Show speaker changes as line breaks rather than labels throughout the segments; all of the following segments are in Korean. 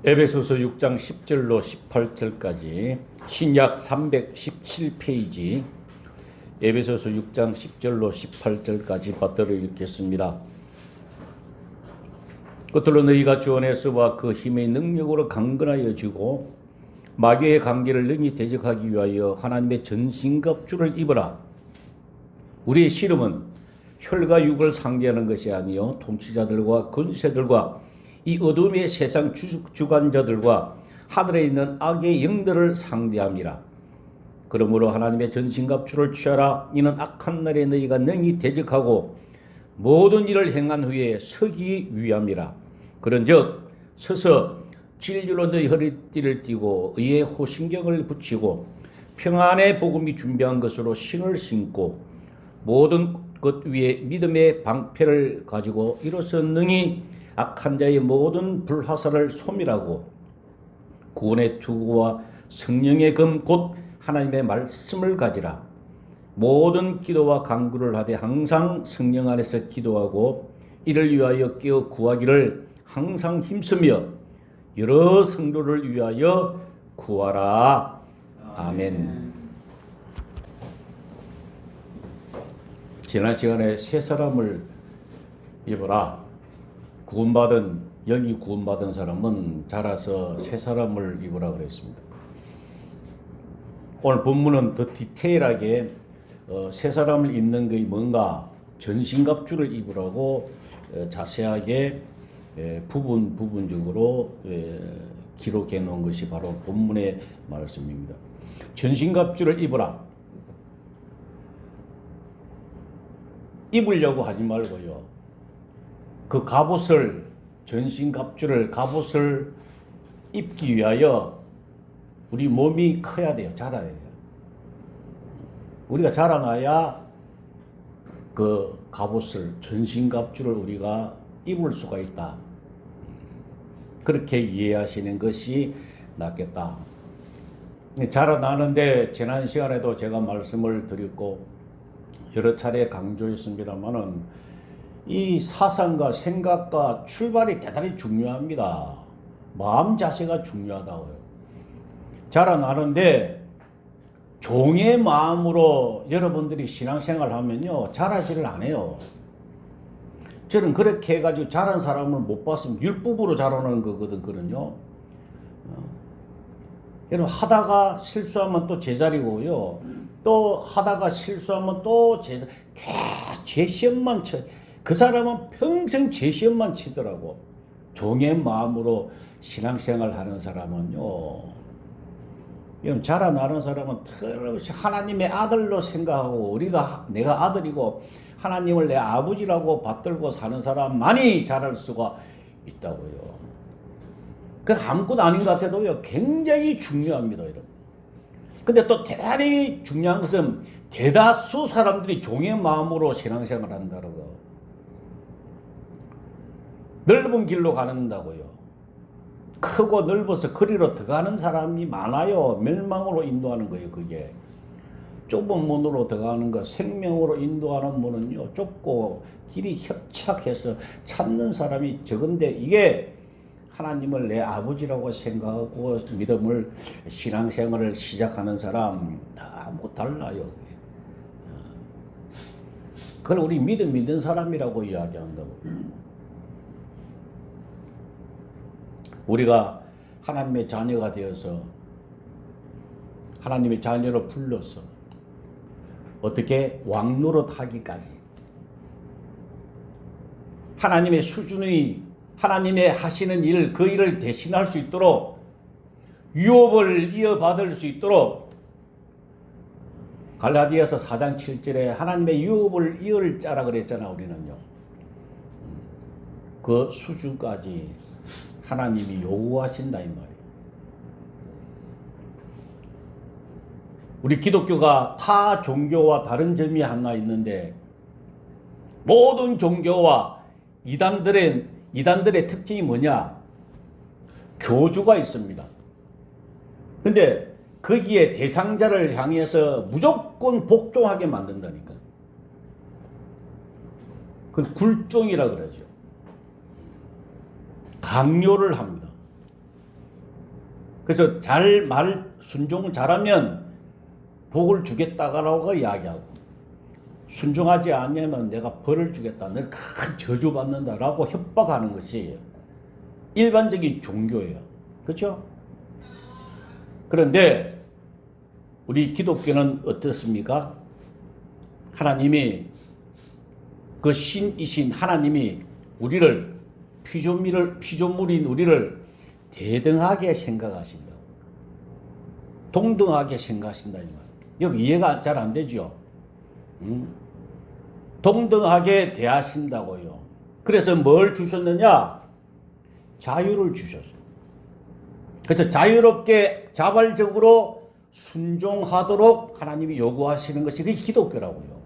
에베소서 6장 10절로 18절까지 신약 317페이지 에베소서 6장 10절로 18절까지 받들어 읽겠습니다. 끝으로 너희가 주 안에서와 그 힘의 능력으로 강건하여 지고 마귀의 관계를 능히 대적하기 위하여 하나님의 전신갑주를 입어라. 우리의 씨름은 혈과 육을 상대하는 것이 아니요 통치자들과 권세들과 이 어둠의 세상 주관자들과 하늘에 있는 악의 영들을 상대함이라. 그러므로 하나님의 전신갑주를 취하라. 이는 악한 날에 너희가 능히 대적하고 모든 일을 행한 후에 서기 위함이라. 그런즉 서서 진리로 너희 허리띠를 띠고 의의 호심경을 붙이고 평안의 복음이 준비한 것으로 신을 신고 모든 것 위에 믿음의 방패를 가지고 이로써 능히 악한 자의 모든 불화살을 소멸하고 구원의 투구와 성령의 금 곧 하나님의 말씀을 가지라. 모든 기도와 간구를 하되 항상 성령 안에서 기도하고 이를 위하여 깨어 구하기를 항상 힘쓰며 여러 성도를 위하여 구하라. 아멘. 지난 시간에 새 사람을 입어라. 영이 구원받은 사람은 자라서 새 사람을 입으라 그랬습니다. 오늘 본문은 더 디테일하게 새 사람을 입는 게 뭔가 전신갑주를 입으라고 자세하게 부분적으로 기록해 놓은 것이 바로 본문의 말씀입니다. 전신갑주를 입으라. 입으려고 하지 말고요. 그 갑옷을 입기 위하여 우리 몸이 커야 돼요. 자라야 돼요. 우리가 자라나야 그 전신갑주를 우리가 입을 수가 있다. 그렇게 이해하시는 것이 낫겠다. 자라나는데 지난 시간에도 제가 말씀을 드렸고 여러 차례 강조했습니다만은 이 사상과 생각과 출발이 대단히 중요합니다. 마음 자세가 중요하다고요. 자라나는데 종의 마음으로 여러분들이 신앙생활 하면요 자라지를 안 해요. 저는 그렇게 해가지고 자란 사람을 못 봤으면 율법으로 자라는 거거든요. 여러분 하다가 실수하면 또 제자리고요. 또 하다가 실수하면 또 제 시험만 쳐. 그 사람은 평생 제 시험만 치더라고. 종의 마음으로 신앙생활 하는 사람은요. 여러분 자라나는 사람은 틀림없이 하나님의 아들로 생각하고 내가 아들이고 하나님을 내 아버지라고 받들고 사는 사람만이 자랄 수가 있다고요. 그건 아무것도 아닌 것 같아도요 굉장히 중요합니다. 여러분. 근데 또 대단히 중요한 것은 대다수 사람들이 종의 마음으로 신앙생활 한다는 거. 넓은 길로 가는다고요. 크고 넓어서 거리로 들어가는 사람이 많아요. 멸망으로 인도하는 거예요. 그게 좁은 문으로 들어가는 거, 생명으로 인도하는 문은요 좁고 길이 협착해서 찾는 사람이 적은데 이게 하나님을 내 아버지라고 생각하고 믿음을 신앙생활을 시작하는 사람 너무 달라요. 그걸 우리 믿는 사람이라고 이야기한다고. 우리가 하나님의 자녀가 되어서 하나님의 자녀로 불러서 어떻게 왕노릇 하기까지 하나님의 수준의 하나님의 하시는 일, 그 일을 대신할 수 있도록 유업을 이어받을 수 있도록 갈라디아서 4장 7절에 하나님의 유업을 이을 자라 그랬잖아. 우리는요. 그 수준까지 하나님이 요구하신다 이 말이에요. 우리 기독교가 타 종교와 다른 점이 하나 있는데 모든 종교와 이단들의 특징이 뭐냐? 교주가 있습니다. 근데 거기에 대상자를 향해서 무조건 복종하게 만든다니까. 그걸 굴종이라 그러죠. 강요를 합니다. 그래서 잘 말 순종을 잘하면 복을 주겠다라고 이야기하고, 순종하지 않으면 내가 벌을 주겠다, 늘 큰 저주 받는다라고 협박하는 것이 일반적인 종교예요. 그렇죠? 그런데 우리 기독교는 어떻습니까? 하나님이, 그 신이신 하나님이 우리를, 피조물인 우리를 대등하게 생각하신다고, 동등하게 생각하신다 이 말. 여기 이해가 잘 안 되죠? 동등하게 대하신다고요. 그래서 뭘 주셨느냐? 자유를 주셨어요. 그래서 자유롭게 자발적으로 순종하도록 하나님이 요구하시는 것이 그게 기독교라고요.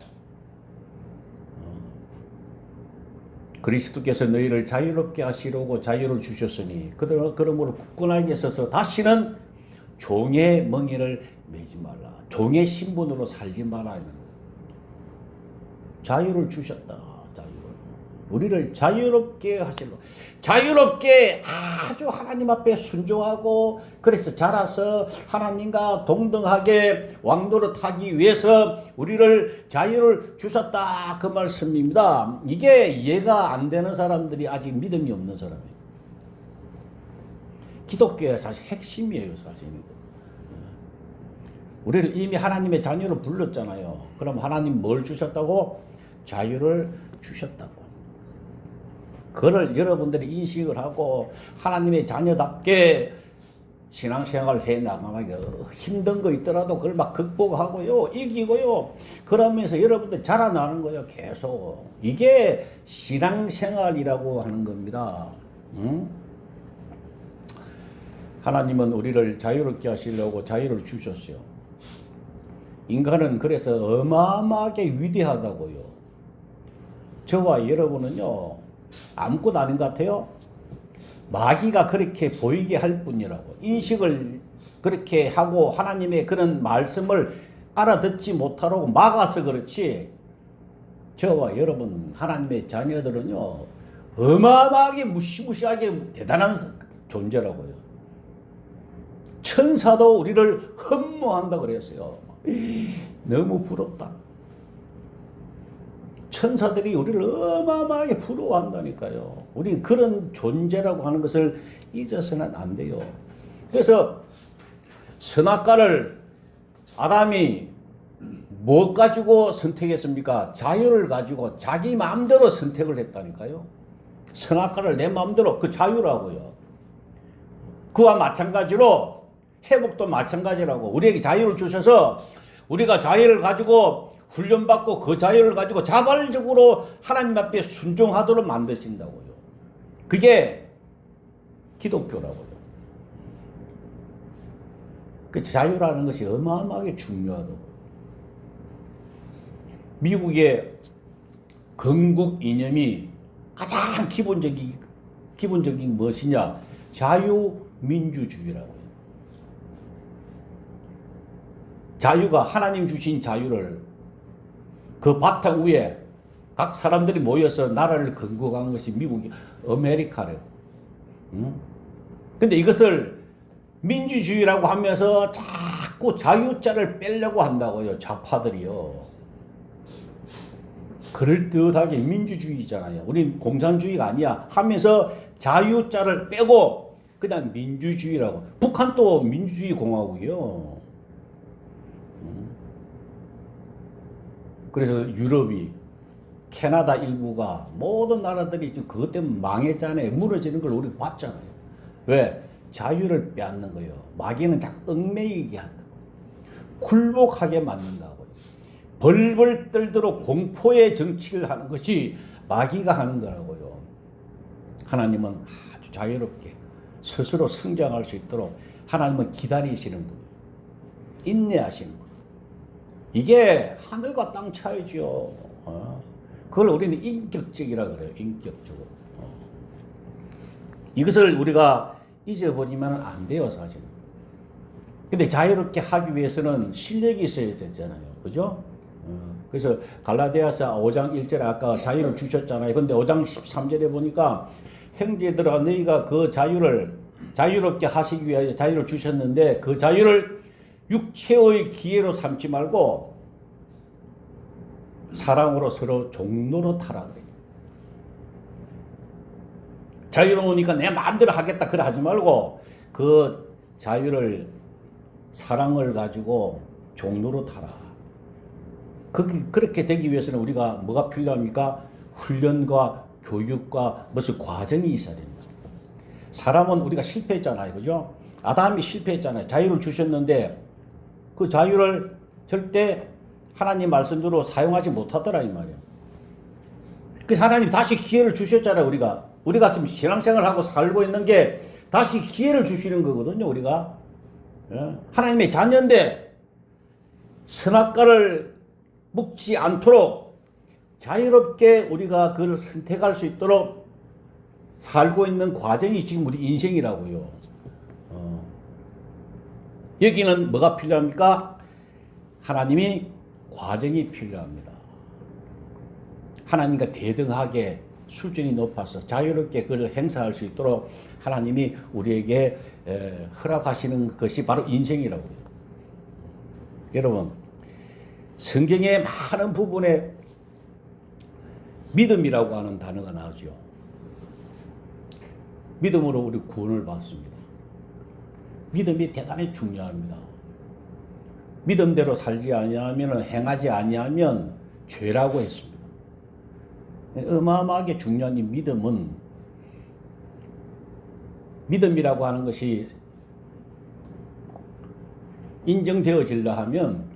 그리스도께서 너희를 자유롭게 하시려고 자유를 주셨으니 그러므로 굳건하게 서서 다시는 종의 멍에를 매지 말라. 종의 신분으로 살지 말라. 자유를 주셨다. 자유를. 우리를 자유롭게 하시려고. 자유롭게 아주 하나님 앞에 순종하고, 그래서 자라서 하나님과 동등하게 왕노릇하기 위해서 우리를 자유를 주셨다, 그 말씀입니다. 이게 이해가 안 되는 사람들이 아직 믿음이 없는 사람이에요. 기독교의 사실 핵심이에요, 사실. 우리를 이미 하나님의 자녀로 불렀잖아요. 그럼 하나님 뭘 주셨다고? 자유를 주셨다고. 그걸 여러분들이 인식을 하고 하나님의 자녀답게 신앙생활을 해나가는 힘든 거 있더라도 그걸 막 극복하고요, 이기고요, 그러면서 여러분들 자라나는 거예요, 계속. 이게 신앙생활이라고 하는 겁니다. 하나님은 우리를 자유롭게 하시려고 자유를 주셨어요. 인간은 그래서 어마어마하게 위대하다고요. 저와 여러분은요, 아무것도 아닌 것 같아요. 마귀가 그렇게 보이게 할 뿐이라고. 인식을 그렇게 하고 하나님의 그런 말씀을 알아듣지 못하라고 막아서 그렇지, 저와 여러분 하나님의 자녀들은요, 어마어마하게 무시무시하게 대단한 존재라고요. 천사도 우리를 흠모한다 그랬어요. 너무 부럽다. 천사들이 우리를 어마어마하게 부러워한다니까요. 우리 그런 존재라고 하는 것을 잊어서는 안 돼요. 그래서 선악과를 아담이 뭐 가지고 선택했습니까? 자유를 가지고 자기 마음대로 선택을 했다니까요. 선악과를 내 마음대로, 그 자유라고요. 그와 마찬가지로 회복도 마찬가지라고. 우리에게 자유를 주셔서 우리가 자유를 가지고 훈련받고 그 자유를 가지고 자발적으로 하나님 앞에 순종하도록 만드신다고요. 그게 기독교라고요. 그 자유라는 것이 어마어마하게 중요하다고. 미국의 건국 이념이 가장 기본적인 무엇이냐? 자유민주주의라고요. 자유가, 하나님 주신 자유를 그 바탕 위에 각 사람들이 모여서 나라를 건국한 것이 미국이 아메리카래요. 근데 이것을 민주주의라고 하면서 자꾸 자유자를 빼려고 한다고요, 좌파들이요. 그럴듯하게 민주주의잖아요. 우린 공산주의가 아니야 하면서 자유자를 빼고 그냥 민주주의라고. 북한도 민주주의 공화국이요. 그래서 유럽이, 캐나다 일부가, 모든 나라들이 지금 그것 때문에 망했잖아요. 무너지는 걸 우리가 봤잖아요. 왜? 자유를 빼앗는 거예요. 마귀는 자꾸 얽매이게 한다고. 굴복하게 만든다고요. 벌벌 떨도록 공포의 정치를 하는 것이 마귀가 하는 거라고요. 하나님은 아주 자유롭게 스스로 성장할 수 있도록 하나님은 기다리시는 분이에요. 인내하시는 분. 이게 하늘과 땅 차이죠. 그걸 우리는 인격적이라 그래요. 인격적으로. 이것을 우리가 잊어버리면 안 돼요, 사실은. 근데 자유롭게 하기 위해서는 실력이 있어야 되잖아요. 그죠? 그래서 갈라디아서 5장 1절에 아까 자유를 주셨잖아요. 근데 5장 13절에 보니까 형제들아, 너희가 그 자유를 자유롭게 하시기 위하여 자유를 주셨는데 그 자유를 육체의 기회로 삼지 말고 사랑으로 서로 종로로 타라 그래요. 자유로우니까 내 마음대로 하겠다 그래 하지 말고 그 자유를 사랑을 가지고 종로로 타라. 그렇게 되기 위해서는 우리가 뭐가 필요합니까? 훈련과 교육과 무슨 과정이 있어야 됩니다. 사람은 우리가 실패했잖아요. 그죠? 아담이 실패했잖아요. 자유를 주셨는데 그 자유를 절대 하나님 말씀대로 사용하지 못하더라 이 말이에요. 그래서 하나님 다시 기회를 주셨잖아요. 우리가 지금 신앙생활하고 살고 있는 게 다시 기회를 주시는 거거든요. 우리가 하나님의 자녀인데 선악과를 먹지 않도록 자유롭게 우리가 그걸 선택할 수 있도록 살고 있는 과정이 지금 우리 인생이라고요. 여기는 뭐가 필요합니까? 하나님이 과정이 필요합니다. 하나님과 대등하게 수준이 높아서 자유롭게 그걸 행사할 수 있도록 하나님이 우리에게 허락하시는 것이 바로 인생이라고요. 여러분, 성경의 많은 부분에 믿음이라고 하는 단어가 나오죠. 믿음으로 우리 구원을 받습니다. 믿음이 대단히 중요합니다. 믿음대로 살지 아니하면 행하지 아니하면 죄라고 했습니다. 어마어마하게 중요한 이 믿음은 믿음이라고 하는 것이 인정되어지려 하면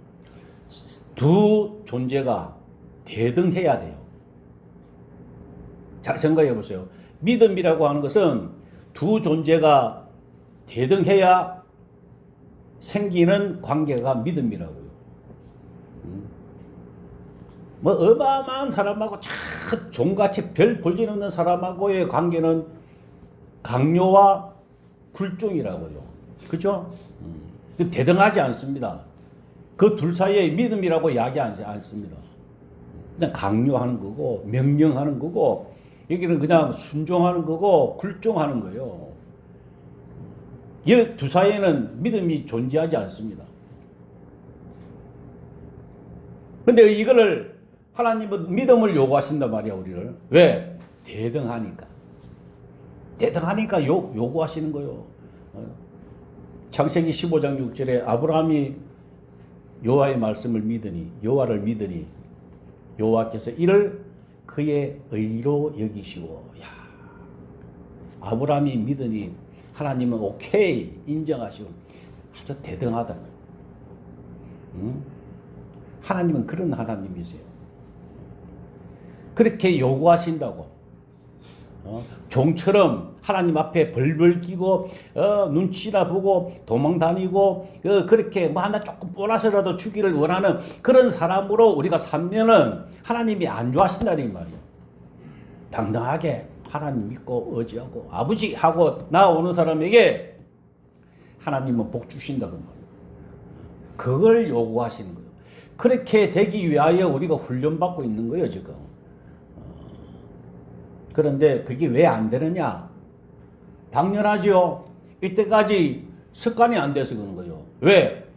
두 존재가 대등해야 돼요. 잘 생각해 보세요. 믿음이라고 하는 것은 두 존재가 대등해야 생기는 관계가 믿음이라고요. 뭐 어마어마한 사람하고 참 종같이 별 볼일 없는 사람하고의 관계는 강요와 굴종이라고요. 그죠? 대등하지 않습니다. 그 둘 사이에 믿음이라고 이야기하지 않습니다. 그냥 강요하는 거고 명령하는 거고 여기는 그냥 순종하는 거고 굴종하는 거예요. 이 두 사이에는 믿음이 존재하지 않습니다. 근데 이거를 하나님은 믿음을 요구하신단 말이야, 우리를. 왜? 대등하니까. 대등하니까 요구하시는 거예요. 창세기 15장 6절에 아브라함이 여호와의 말씀을 믿으니, 여호와를 믿으니 여호와께서 이를 그의 의로 여기시고, 야, 아브라함이 믿으니 하나님은 오케이 인정하시고 아주 대등하다는 거예요. 하나님은 그런 하나님이세요. 그렇게 요구하신다고. 종처럼 하나님 앞에 벌벌 끼고 눈치나 보고 도망 다니고 그렇게 뭐 하나 조금 보너스라도 주기를 원하는 그런 사람으로 우리가 살면은 하나님이 안 좋아하신다는 말이에요. 당당하게 하나님 믿고 의지하고 아버지 하고 나오는 사람에게 하나님은 복 주신다 그 말이에요. 그걸 요구하시는 거예요. 그렇게 되기 위하여 우리가 훈련받고 있는 거예요 지금. 그런데 그게 왜 안 되느냐? 당연하죠. 이때까지 습관이 안 돼서 그런 거예요. 왜?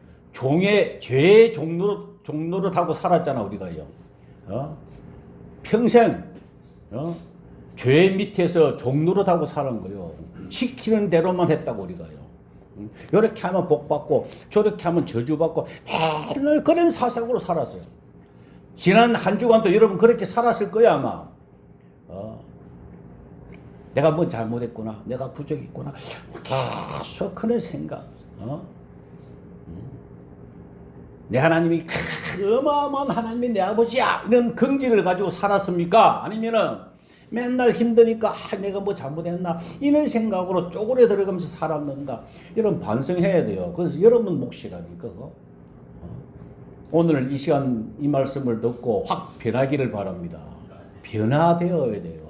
죄의 종로를 타고 살았잖아 우리가요. 평생 죄 밑에서 종로를 타고 살은 거예요. 시키는 대로만 했다고 우리가요. 이렇게 하면 복 받고 저렇게 하면 저주 받고 맨날 그런 사상으로 살았어요. 지난 한 주간도 여러분 그렇게 살았을 거야 아마. 내가 뭐 잘못했구나, 내가 부족했구나, 계속 그런 생각. 내 하나님이 어마어마한 하나님이 내 아버지야 이런 긍지를 가지고 살았습니까? 아니면은 맨날 힘드니까 내가 뭐 잘못했나 이런 생각으로 쪼그려 들어가면서 살았는가? 이런 반성해야 돼요. 그래서 여러분 몫이라니까. 오늘 이 시간 이 말씀을 듣고 확 변하기를 바랍니다. 변화되어야 돼요.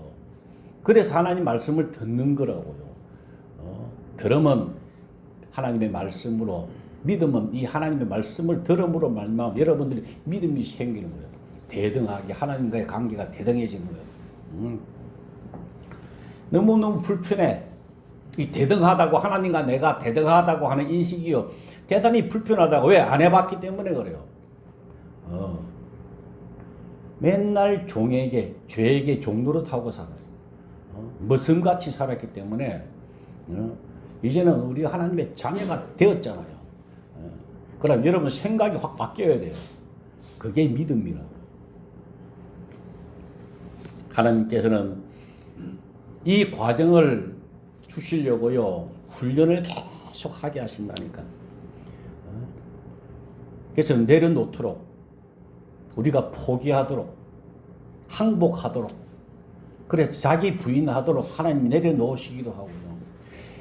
그래서 하나님 말씀을 듣는 거라고요. 들으면 하나님의 말씀으로, 믿음은 이 하나님의 말씀을 들음으로 말미암아 여러분들이 믿음이 생기는 거예요. 대등하게 하나님과의 관계가 대등해지는 거예요. 너무너무 불편해. 이 대등하다고, 하나님과 내가 대등하다고 하는 인식이요, 대단히 불편하다고. 왜? 안 해봤기 때문에 그래요. 맨날 종에게, 죄에게 종노릇하고 살았어요. 머슴같이 살았기 때문에 이제는 우리 하나님의 자녀가 되었잖아요. 그럼 여러분 생각이 확 바뀌어야 돼요. 그게 믿음이라고. 하나님께서는 이 과정을 주시려고요, 훈련을 계속 하게 하신다니까. 그래서 내려놓도록, 우리가 포기하도록, 항복하도록, 그래서 자기 부인하도록 하나님이 내려놓으시기도 하고요,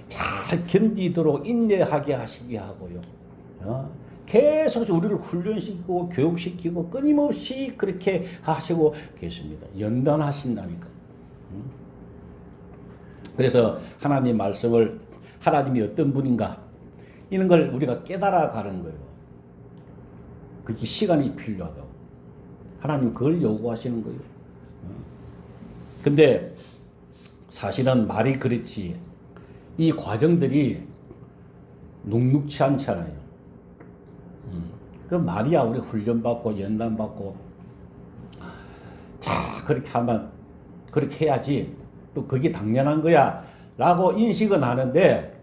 잘 견디도록 인내하게 하시게 하고요, 계속 우리를 훈련시키고 교육시키고 끊임없이 그렇게 하시고 계십니다. 연단하신다니까. 그래서 하나님 말씀을, 하나님이 어떤 분인가, 이런 걸 우리가 깨달아 가는 거예요. 그게 시간이 필요하다고. 하나님 그걸 요구하시는 거예요. 근데 사실은 말이 그렇지, 이 과정들이 녹록치 않잖아요. 그 말이야, 우리 훈련받고 연단받고 다 그렇게 하면, 그렇게 해야지, 또 그게 당연한 거야 라고 인식은 하는데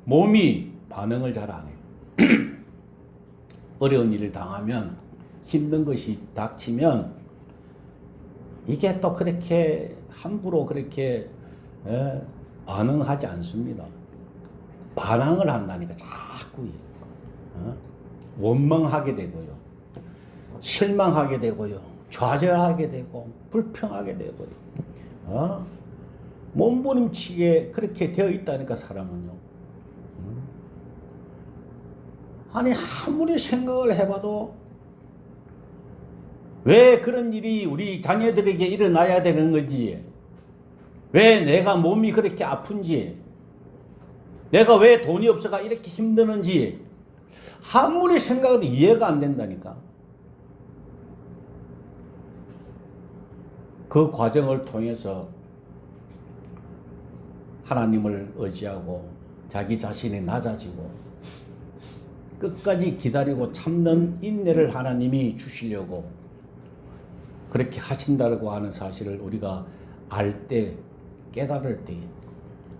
몸이 반응을 잘 안 해요. 어려운 일을 당하면, 힘든 것이 닥치면 이게 또 그렇게 함부로 그렇게 반응하지 않습니다. 반항을 한다니까 자꾸 원망하게 되고요, 실망하게 되고요, 좌절하게 되고 불평하게 되고요, 몸부림치게 그렇게 되어 있다니까, 사람은요. 아니 아무리 생각을 해봐도 왜 그런 일이 우리 자녀들에게 일어나야 되는 건지, 왜 내가 몸이 그렇게 아픈지, 내가 왜 돈이 없어가 이렇게 힘드는지 아무리 생각해도 이해가 안 된다니까. 그 과정을 통해서 하나님을 의지하고 자기 자신이 낮아지고 끝까지 기다리고 참는 인내를 하나님이 주시려고 그렇게 하신다고 하는 사실을 우리가 알 때, 깨달을 때,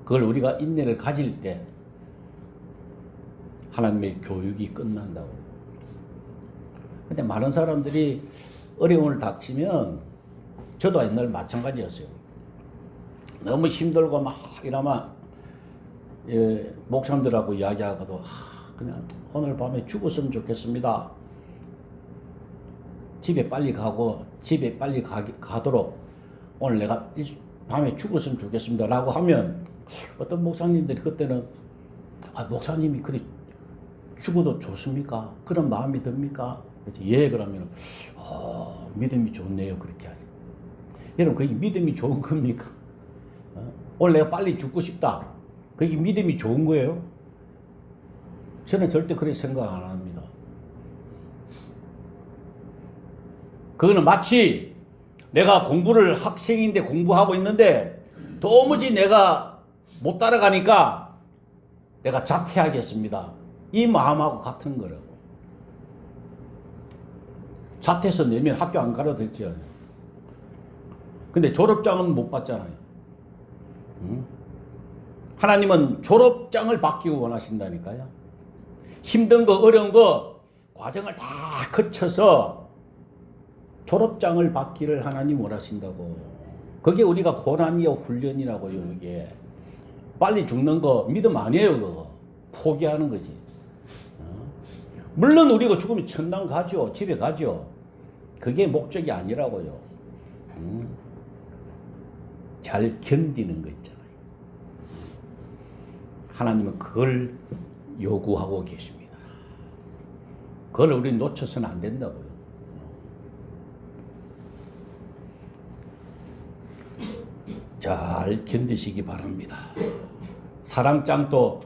그걸 우리가 인내를 가질 때 하나님의 교육이 끝난다고. 근데 많은 사람들이 어려움을 닥치면, 저도 옛날 마찬가지였어요. 너무 힘들고 막 이러면 목사님들하고 이야기하고도 그냥 오늘 밤에 죽었으면 좋겠습니다. 집에 빨리 가고 집에 빨리 가도록 오늘 내가 밤에 죽었으면 좋겠습니다 라고 하면, 어떤 목사님들이 그때는 목사님이 그래 죽어도 좋습니까? 그런 마음이 듭니까? 그래서 예, 그러면 믿음이 좋네요, 그렇게 하죠. 여러분, 그게 믿음이 좋은 겁니까? 오늘 내가 빨리 죽고 싶다, 그게 믿음이 좋은 거예요? 저는 절대 그렇게 생각 안 합니다. 그거는 마치 내가 학생인데 공부하고 있는데 도무지 내가 못 따라가니까 내가 자퇴하겠습니다, 이 마음하고 같은 거라고. 자퇴해서 내면 학교 안 가도 됐죠. 근데 졸업장은 못 받잖아요. 하나님은 졸업장을 받기 원하신다니까요. 힘든 거, 어려운 거, 과정을 다 거쳐서 졸업장을 받기를 하나님 원하신다고. 그게 우리가 고난이요 훈련이라고요. 이게 빨리 죽는 거 믿음 아니에요. 그거 포기하는 거지. 물론 우리가 죽으면 천당 가죠, 집에 가죠. 그게 목적이 아니라고요. 잘 견디는 거 있잖아요. 하나님은 그걸 요구하고 계십니다. 그걸 우리 놓쳐서는 안 된다고요. 잘 견디시기 바랍니다. 사랑장도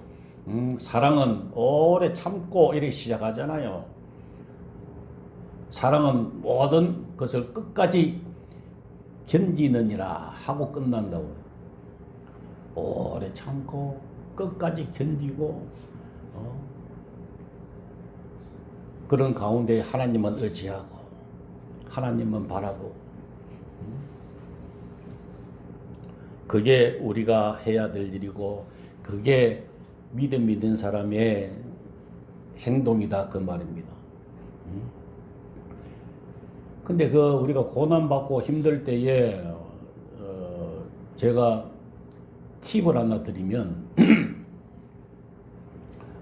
사랑은 오래 참고 이렇게 시작하잖아요. 사랑은 모든 것을 끝까지 견디느니라 하고 끝난다고요. 오래 참고 끝까지 견디고 그런 가운데 하나님은 의지하고 하나님은 바라고 그게 우리가 해야 될 일이고 그게 믿음 있는 사람의 행동이다 그 말입니다. 근데 우리가 고난받고 힘들 때에 제가 팁을 하나 드리면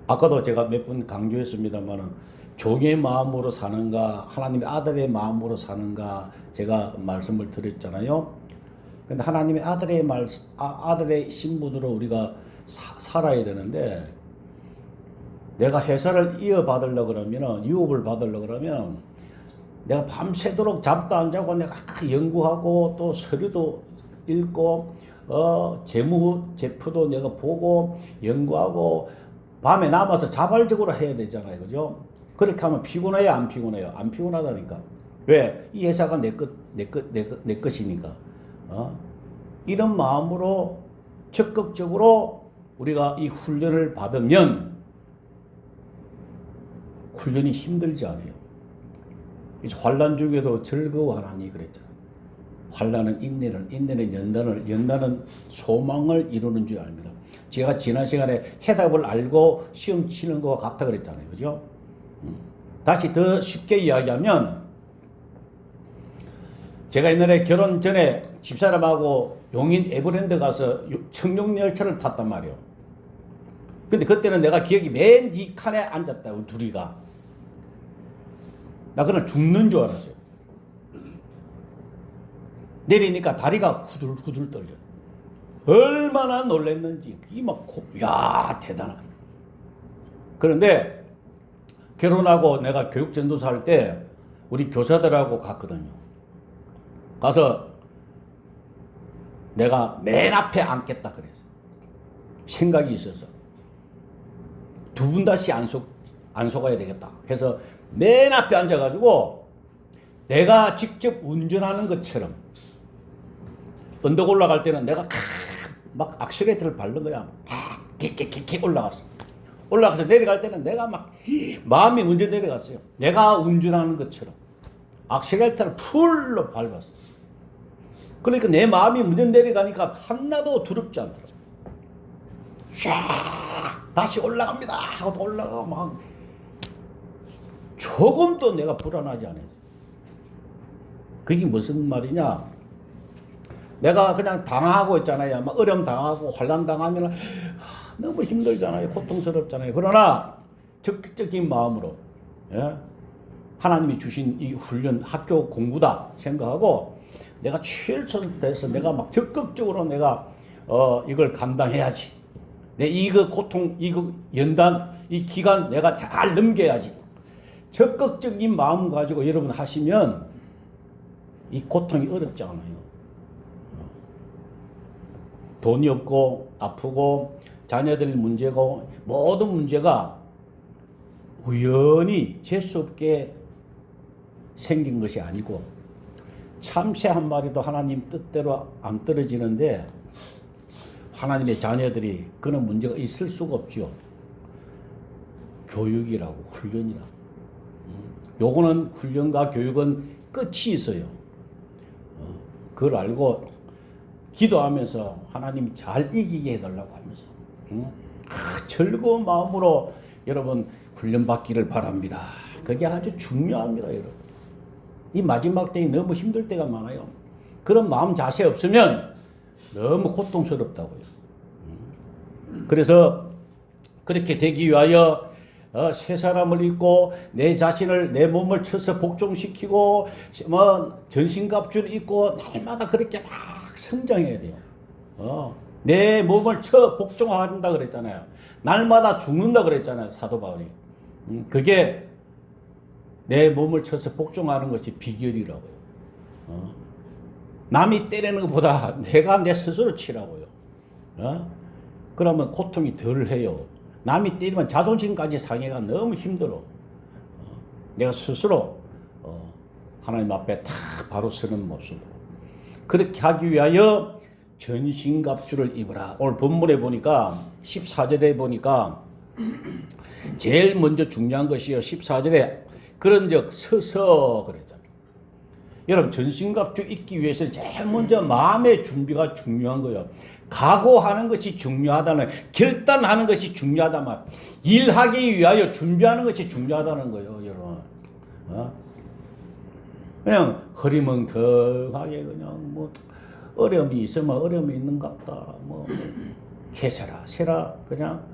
아까도 제가 몇 번 강조했습니다만은 종의 마음으로 사는가 하나님의 아들의 마음으로 사는가 제가 말씀을 드렸잖아요. 근데 하나님의 아들의 신분으로 우리가 살아야 되는데 내가 회사를 이어받으려고 그러면 유업을 받으려고 그러면 내가 밤새도록 잠도 안 자고 내가 연구하고 또 서류도 읽고 재무 제표도 내가 보고 연구하고 밤에 남아서 자발적으로 해야 되잖아요. 그죠? 그렇게 하면 피곤해요, 안 피곤해요? 안 피곤하다니까. 왜? 이 회사가 내 것이니까. 이런 마음으로 적극적으로 우리가 이 훈련을 받으면 훈련이 힘들지 않아요. 환난 중에도 즐거워하나니 그랬잖아요. 환난은 인내는 연단은 소망을 이루는 줄 압니다. 제가 지난 시간에 해답을 알고 시험 치는 것과 같다 그랬잖아요. 그죠? 다시 더 쉽게 이야기하면 제가 옛날에 결혼 전에 집사람하고 용인 에버랜드 가서 청룡열차를 탔단 말이에요. 근데 그때는 내가 기억이 맨 뒤 칸에 앉았다. 우리 둘이가. 나 그날 죽는 줄 알았어요. 내리니까 다리가 후들후들 떨려. 얼마나 놀랐는지. 그게 야, 대단하다. 그런데 결혼하고 내가 교육 전도사 할 때 우리 교사들하고 갔거든요. 가서 내가 맨 앞에 앉겠다 그랬어. 생각이 있어서. 두 분 다시 안 속아야 되겠다. 해서 맨 앞에 앉아가지고 내가 직접 운전하는 것처럼 언덕 올라갈 때는 내가 막 악셀레이터를 밟는 거야. 킥 올라갔어. 올라가서 내려갈 때는 내가 막 마음이 먼저 내려갔어요. 내가 운전하는 것처럼 악셀레이터를 풀로 밟았어. 그러니까 내 마음이 먼저 내려가니까 하나도 두렵지 않더라고. 쫙 다시 올라갑니다 하고 올라가고 막 조금도 내가 불안하지 않았어. 그게 무슨 말이냐? 내가 그냥 당하고 있잖아요. 막 어려움 당하고 환난 당하면 너무 힘들잖아요. 고통스럽잖아요. 그러나 적극적인 마음으로 하나님이 주신 이 훈련 학교 공부다 생각하고 내가 최선을 다해서 내가 막 적극적으로 내가 이걸 감당해야지. 내 이거 고통, 이거 연단, 이 기간 내가 잘 넘겨야지. 적극적인 마음 가지고 여러분 하시면 이 고통이 어렵지 않아요. 돈이 없고 아프고 자녀들 문제고 모든 문제가 우연히 재수 없게 생긴 것이 아니고 참새 한 마리도 하나님 뜻대로 안 떨어지는데 하나님의 자녀들이 그런 문제가 있을 수가 없죠. 교육이라고 훈련이라고. 요거는 훈련과 교육은 끝이 있어요. 그걸 알고 기도하면서 하나님이 잘 이기게 해달라고 하면서 즐거운 마음으로 여러분 훈련받기를 바랍니다. 그게 아주 중요합니다. 여러분. 이 마지막 때에 너무 힘들 때가 많아요. 그런 마음 자세 없으면 너무 고통스럽다고요. 그래서 그렇게 되기 위하여 새 사람을 입고 내 자신을 내 몸을 쳐서 복종시키고 뭐 전신갑주를 입고 날마다 그렇게 막 성장해야 돼요. 내 몸을 쳐 복종한다 그랬잖아요. 날마다 죽는다 그랬잖아요. 사도 바울이. 그게 내 몸을 쳐서 복종하는 것이 비결이라고요. 남이 때리는 것보다 내가 내 스스로 치라고요. 그러면 고통이 덜 해요. 남이 때리면 자존심까지 상해가 너무 힘들어. 내가 스스로 하나님 앞에 다 바로 서는 모습으로. 그렇게 하기 위하여 전신갑주를 입으라. 오늘 본문에 보니까 14절에 보니까 제일 먼저 중요한 것이요. 14절에 그런즉 서서 그랬잖아요. 여러분 전신갑주 입기 위해서 제일 먼저 마음의 준비가 중요한 거예요. 각오하는 것이 중요하다는, 결단하는 것이 중요하단 말. 일하기 위하여 준비하는 것이 중요하다는 거예요, 여러분. 그냥 허리멍텅하게 그냥 뭐 어려움이 있으면 어려움이 있는갑다. 뭐 개세라 세라 그냥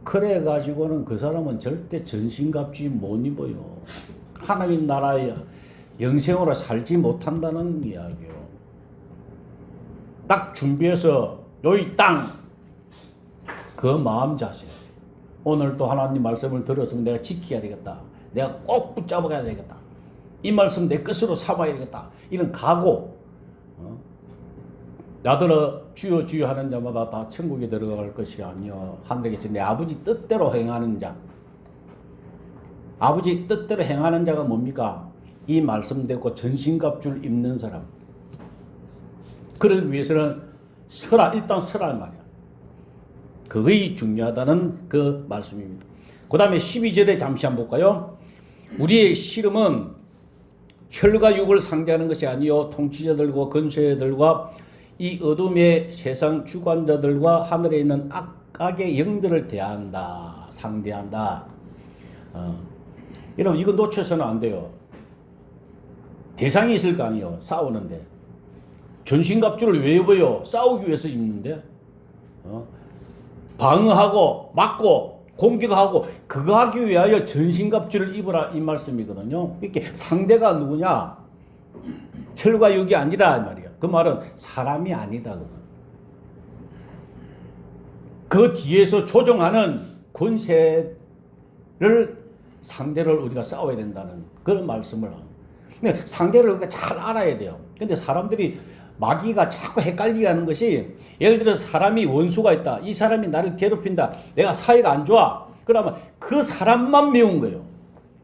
그래 가지고는 그 사람은 절대 전신갑주 못 입어요. 하나님 나라에 영생으로 살지 못한다는 이야기요. 딱 준비해서 여기 땅 그 마음 자세. 오늘 또 하나님 말씀을 들었으면 내가 지켜야 되겠다. 내가 꼭 붙잡아 가야 되겠다. 이 말씀 내 것으로 삼아야 되겠다. 이런 각오. 나더러 주여 주여 하는 자마다 다 천국에 들어갈 것이 아니요 하늘에 계신 내 아버지 뜻대로 행하는 자. 아버지 뜻대로 행하는 자가 뭡니까? 이 말씀 듣고 전신갑주를 입는 사람. 그러기 위해서는 서라, 일단 서란 말이야. 그것이 중요하다는 그 말씀입니다. 그 다음에 12절에 잠시 한번 볼까요? 우리의 씨름은 혈과 육을 상대하는 것이 아니요 통치자들과 권세들과 이 어둠의 세상 주관자들과 하늘에 있는 악의 영들을 대한다, 상대한다. 여러분 이거 놓쳐서는 안 돼요. 대상이 있을 거 아니에요. 싸우는데. 전신갑주를 왜 입어요? 싸우기 위해서 입는데. 방어하고 막고 공격하고 그거 하기 위하여 전신갑주를 입으라 이 말씀이거든요. 이렇게 상대가 누구냐? 혈과 육이 아니라 말이야. 그 말은 사람이 아니다. 그 뒤에서 조종하는 권세를 상대를 우리가 싸워야 된다는 그런 말씀을 합니다. 근데 상대를 우리가 잘 알아야 돼요. 근데 사람들이 마귀가 자꾸 헷갈리게 하는 것이 예를 들어서 사람이 원수가 있다. 이 사람이 나를 괴롭힌다. 내가 사이가 안 좋아. 그러면 그 사람만 미운 거예요.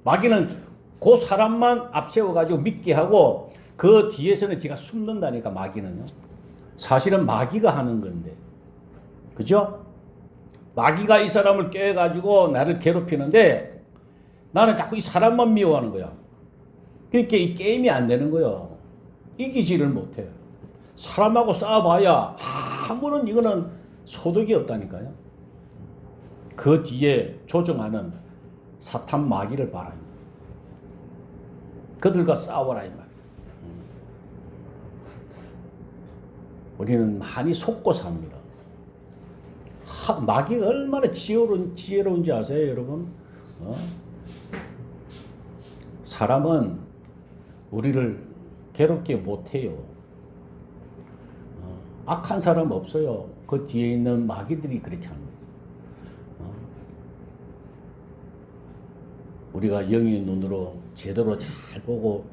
마귀는 그 사람만 앞세워가지고 믿게 하고 그 뒤에서는 지가 숨는다니까 마귀는요. 사실은 마귀가 하는 건데. 그죠? 마귀가 이 사람을 꿰가지고 나를 괴롭히는데 나는 자꾸 이 사람만 미워하는 거야. 그러니까 이 게임이 안 되는 거예요. 이기지를 못해요. 사람하고 싸워봐야 아무런 이거는 소득이 없다니까요. 그 뒤에 조종하는 사탄 마귀를 바라요. 그들과 싸워라 이 말. 우리는 많이 속고 삽니다. 마귀가 얼마나 지혜로운지 아세요, 여러분? 사람은 우리를 괴롭게 못해요. 악한 사람 없어요. 그 뒤에 있는 마귀들이 그렇게 하는 거예요. 우리가 영의 눈으로 제대로 잘 보고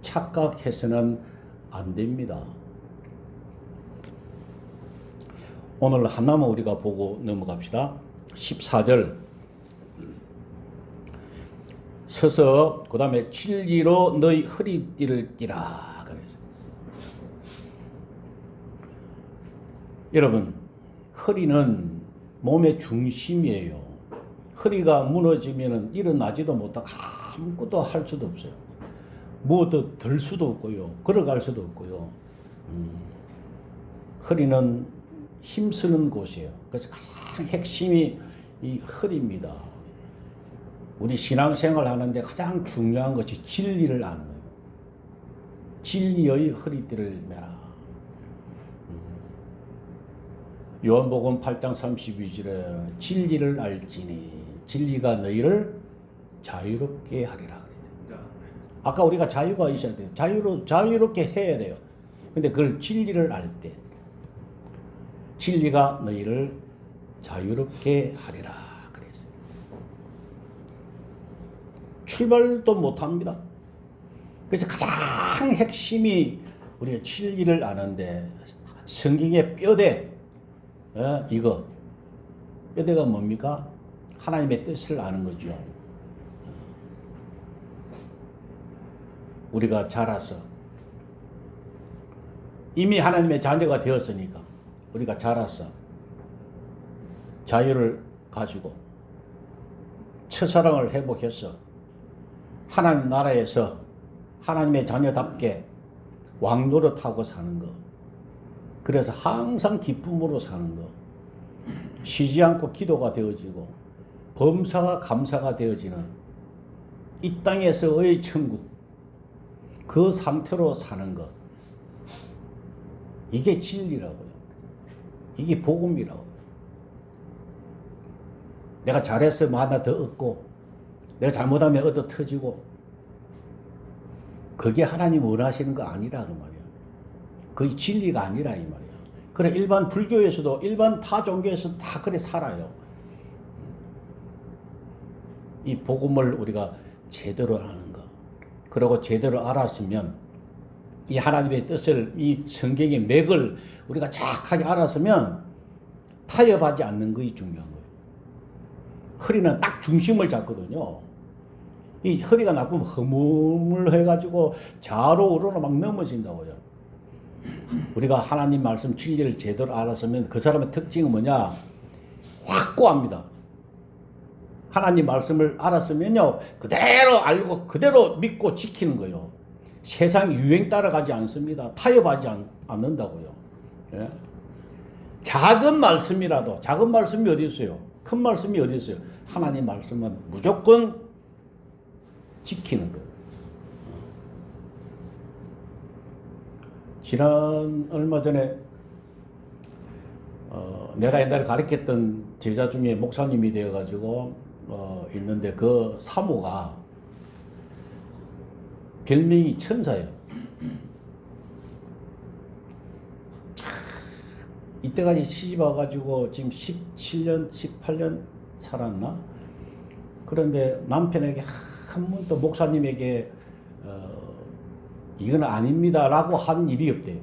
착각해서는 안 됩니다. 오늘 하나만 우리가 보고 넘어갑시다. 14절 서서 그 다음에 진리로 너희 허리띠를 띠라 그래서 여러분 허리는 몸의 중심이에요. 허리가 무너지면 일어나지도 못하고 아무것도 할 수도 없어요. 무엇도 들 수도 없고요. 걸어갈 수도 없고요. 허리는 힘쓰는 곳이에요. 그래서 가장 핵심이 이 허리입니다. 우리 신앙생활 하는데 가장 중요한 것이 진리를 아는 거예요. 진리의 허리띠를 매라. 요한복음 8장 32절에 진리를 알지니 진리가 너희를 자유롭게 하리라. 아까 우리가 자유가 있어야 돼요. 자유롭게 해야 돼요. 근데 그걸 진리를 알 때 진리가 너희를 자유롭게 하리라. 그래서 출발도 못합니다. 그래서 가장 핵심이 우리가 진리를 아는데 성경의 뼈대 이거 뼈대가 뭡니까? 하나님의 뜻을 아는 거죠. 우리가 자라서 이미 하나님의 자녀가 되었으니까 우리가 자라서 자유를 가지고 첫사랑을 회복해서 하나님 나라에서 하나님의 자녀답게 왕노릇하고 사는 것. 그래서 항상 기쁨으로 사는 것. 쉬지 않고 기도가 되어지고 범사가 감사가 되어지는 이 땅에서의 천국. 그 상태로 사는 것. 이게 진리라고요. 이게 복음이라고요. 내가 잘했으면 하나 더 얻고 내가 잘못하면 얻어 터지고 그게 하나님 원하시는 거 아니라 그 말이야. 그게 진리가 아니라 이 말이야. 그래 일반 불교에서도 일반 타 종교에서도 다 그래 살아요. 이 복음을 우리가 제대로 아는 거. 그리고 제대로 알았으면 이 하나님의 뜻을 이 성경의 맥을 우리가 정확하게 알았으면 타협하지 않는 것이 중요한 거예요. 허리는 딱 중심을 잡거든요. 이 허리가 나쁘면 허물해가지고 좌로 우로로 막 넘어진다고요. 우리가 하나님 말씀 진리를 제대로 알았으면 그 사람의 특징은 뭐냐? 확고합니다. 하나님 말씀을 알았으면요, 그대로 알고 그대로 믿고 지키는 거예요. 세상 유행 따라가지 않습니다. 타협하지 않는다고요. 예? 작은 말씀이라도, 작은 말씀이 어디 있어요? 큰 말씀이 어디 있어요? 하나님 말씀은 무조건 지키는 거예요. 얼마 전에 내가 옛날에 가르쳤던 제자 중에 목사님이 되어가지고 있는데 그 사모가 별명이 천사예요. 이때까지 시집 와가지고 지금 17년, 18년 살았나? 그런데 남편에게 한 번도 목사님에게 이건 아닙니다 라고 한 일이 없대요.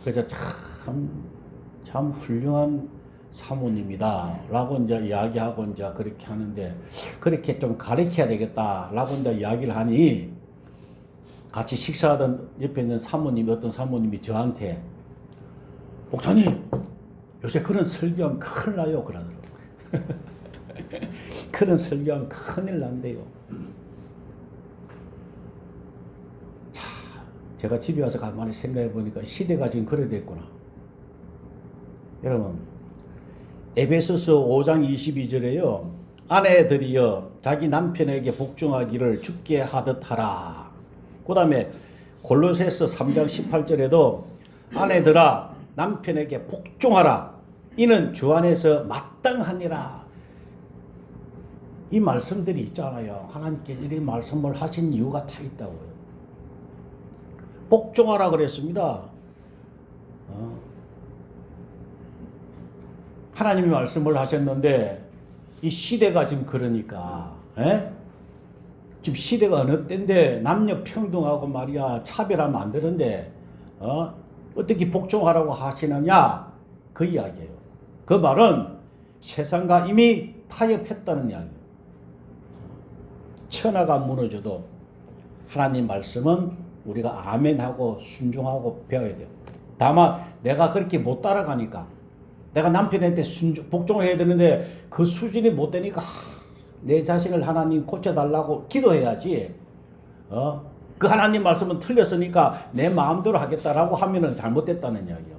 그래서 참 훌륭한 사모님이다 라고 이제 이야기하고 이제 그렇게 하는데, 그렇게 좀 가르쳐야 되겠다 라고 이제 이야기를 하니, 같이 식사하던 옆에 있는 사모님이, 어떤 사모님이 저한테 목사님 요새 그런 설교하면 큰일 나요 그러더라고요. 그런 설교하면 큰일 난대요. 자, 제가 집에 와서 가만히 생각해 보니까 시대가 지금 그래 됐구나. 여러분, 에베소서 5장 22절에요. 아내들이여 자기 남편에게 복종하기를 주께 하듯 하라. 그 다음에 골로새서 3장 18절에도 아내들아 남편에게 복종하라. 이는 주 안에서 마땅하니라. 이 말씀들이 있잖아요. 하나님께 이런 말씀을 하신 이유가 다 있다고요. 복종하라 그랬습니다. 하나님이 말씀을 하셨는데 이 시대가 지금 그러니까, 지금 시대가 어느 때인데 남녀 평등하고 말이야 차별하면 안 되는데 어떻게 복종하라고 하시느냐, 그 이야기예요. 그 말은 세상과 이미 타협했다는 이야기예요. 천하가 무너져도 하나님 말씀은 우리가 아멘하고 순종하고 배워야 돼요. 다만 내가 그렇게 못 따라가니까, 내가 남편한테 복종해야 되는데 그 수준이 못 되니까 내 자신을 하나님 고쳐달라고 기도해야지. 그 하나님 말씀은 틀렸으니까 내 마음대로 하겠다라고 하면은 잘못됐다는 이야기요.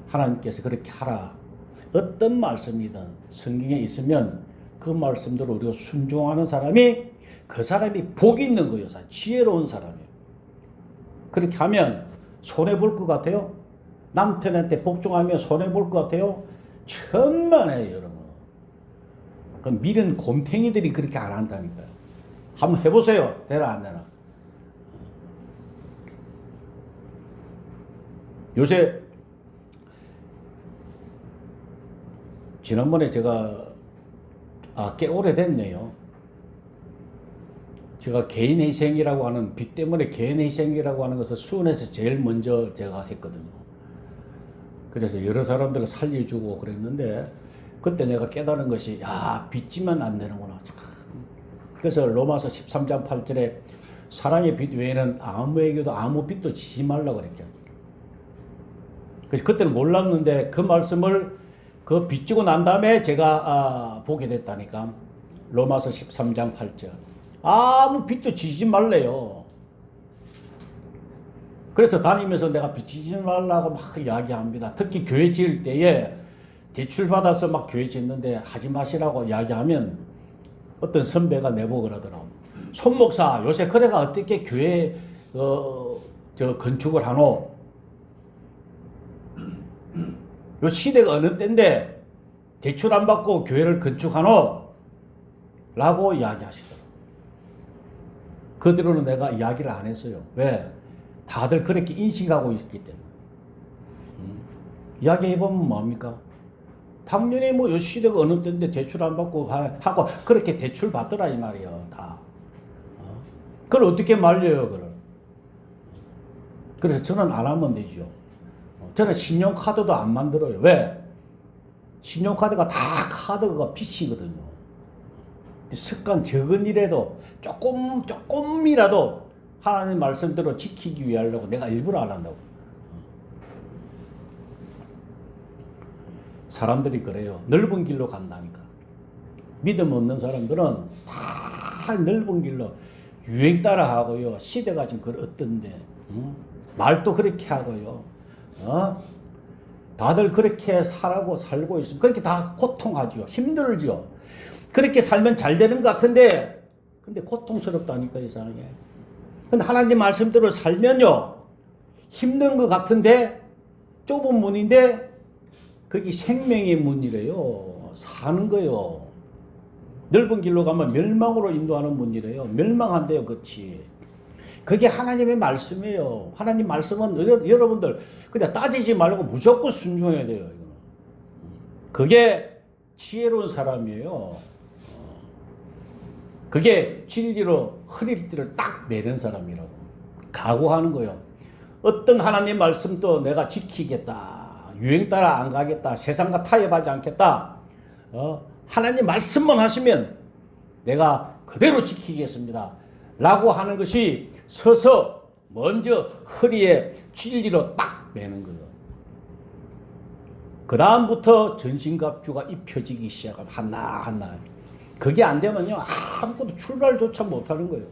하나님께서 그렇게 하라. 어떤 말씀이든 성경에 있으면 그 말씀대로 우리가 순종하는 사람이, 그 사람이 복이 있는 거예요. 지혜로운 사람이에요. 그렇게 하면 손해볼 것 같아요? 남편한테 복종하면 손해볼 것 같아요? 천만에요, 여러분. 그럼 미련 곰탱이들이 그렇게 안 한다니까요. 한번 해보세요. 되나 안 되나. 요새 지난번에 제가 꽤 오래됐네요. 제가 개인희생이라고 하는, 빚 때문에 개인희생이라고 하는 것을 수원에서 제일 먼저 제가 했거든요. 그래서 여러 사람들을 살려주고 그랬는데, 그때 내가 깨달은 것이, 빚지면 안 되는구나. 그래서 로마서 13장 8절에 사랑의 빛 외에는 아무에게도 아무 빛도 지지 말라 그랬죠. 그래서 그때는 몰랐는데 그 말씀을 그 빚지고 난 다음에 제가 보게 됐다니까. 로마서 13장 8절. 아무 빚도 지지 말래요. 그래서 다니면서 내가 빚지지 말라고 막 이야기합니다. 특히 교회 지을 때에 대출 받아서 막 교회 짓는데 하지 마시라고 이야기하면 어떤 선배가 내보고 그러더라고. 손 목사, 요새 그래가 어떻게 교회 저 건축을 하노? 요 시대가 어느 때인데 대출 안 받고 교회를 건축하노? 라고 이야기하시더라고. 그대로는 내가 이야기를 안 했어요. 왜? 다들 그렇게 인식하고 있기 때문에. 이야기해보면 뭐합니까? 당연히 뭐 요 시대가 어느 때인데 대출 안 받고 하고 그렇게 대출 받더라 이 말이에요. 다. 그걸 어떻게 말려요, 그걸? 그래서 저는 안 하면 되죠. 저는 신용카드도 안 만들어요. 왜? 신용카드가 다 카드가 빚이거든요. 습관 적은 일에도 조금이라도 하나님 말씀대로 지키기 위하려고 내가 일부러 안 한다고. 사람들이 그래요. 넓은 길로 간다니까. 믿음 없는 사람들은 다 넓은 길로 유행 따라 하고요. 시대가 지금 어떤데 말도 그렇게 하고요. 다들 그렇게 살고 있으면 그렇게 다 고통하죠. 힘들죠. 그렇게 살면 잘 되는 것 같은데 근데 고통스럽다니까 이상하게. 근데 하나님 말씀대로 살면요. 힘든 것 같은데 좁은 문인데 그게 생명의 문이래요. 사는 거요. 넓은 길로 가면 멸망으로 인도하는 문이래요. 멸망한대요. 그렇지. 그게 하나님의 말씀이에요. 하나님 말씀은 여러분들 그냥 따지지 말고 무조건 순종해야 돼요. 그게 지혜로운 사람이에요. 그게 진리로 허리띠를 딱 매는 사람이라고. 각오하는 거예요. 어떤 하나님 말씀도 내가 지키겠다. 유행 따라 안 가겠다. 세상과 타협하지 않겠다. 하나님 말씀만 하시면 내가 그대로 지키겠습니다. 라고 하는 것이 서서 먼저 허리에 진리로 딱 매는 거예요. 그 다음부터 전신갑주가 입혀지기 시작하면 하나하나. 그게 안 되면요. 아무것도 출발조차 못하는 거예요.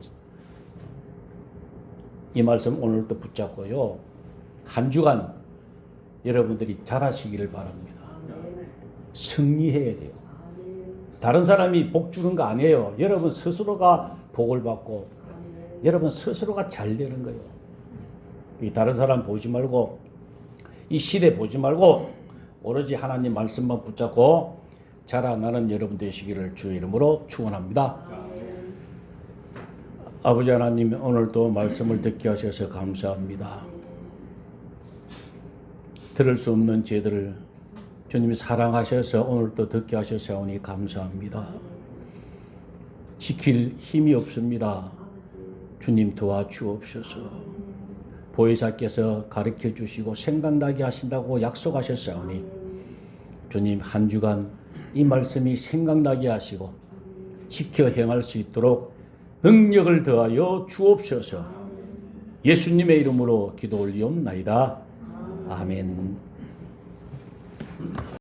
이 말씀 오늘도 붙잡고요. 한 주간 여러분들이 잘하시기를 바랍니다. 승리해야 돼요. 다른 사람이 복 주는 거 아니에요. 여러분 스스로가 복을 받고 여러분 스스로가 잘 되는 거예요. 이 다른 사람 보지 말고 이 시대 보지 말고 오로지 하나님 말씀만 붙잡고 자라나는 여러분 되시기를 주의 이름으로 축원합니다. 아버지 하나님 오늘도 말씀을 듣게 하셔서 감사합니다. 들을 수 없는 죄들을 주님이 사랑하셔서 오늘도 듣게 하셔서오니 감사합니다. 지킬 힘이 없습니다. 주님 도와주옵소서. 보혜사께서 가르쳐 주시고 생각나게 하신다고 약속하셨사오니 주님 한 주간 이 말씀이 생각나게 하시고 지켜 행할 수 있도록 능력을 더하여 주옵소서. 예수님의 이름으로 기도 올리옵나이다. 아멘.